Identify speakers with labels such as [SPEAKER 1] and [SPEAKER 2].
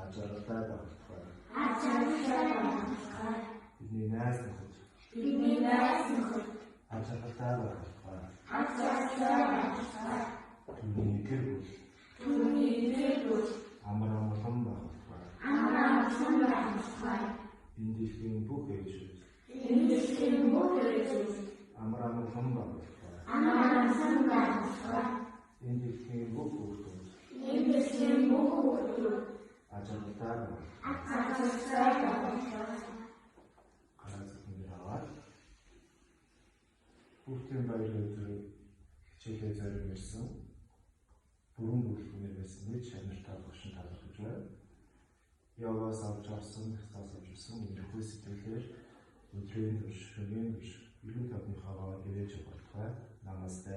[SPEAKER 1] ачаартай байх тухай. Бидний найз нөхөд ачаартай байх тухай. Түүний гэр бүл амар амгалан байх тухай. Энэ дэлхийн бүх ээжүүд амар амгалан байх тухай. Энэ дэлхийн бүх хүүхдүүд ачаартай байх. Хүүхдийн баяр өдрийг хичээлээ зориулсан ирсэн. Бүрэн бүлэгнэр байсан мэд шанартай багшин талархаж байна. Яваас авч авсан, хятаас авч авсан өнөрхөө сэтгэлээр өдрийн турш, шөнийн турш, ирүүл төвийнхаа ивэж болтугай. Намасте.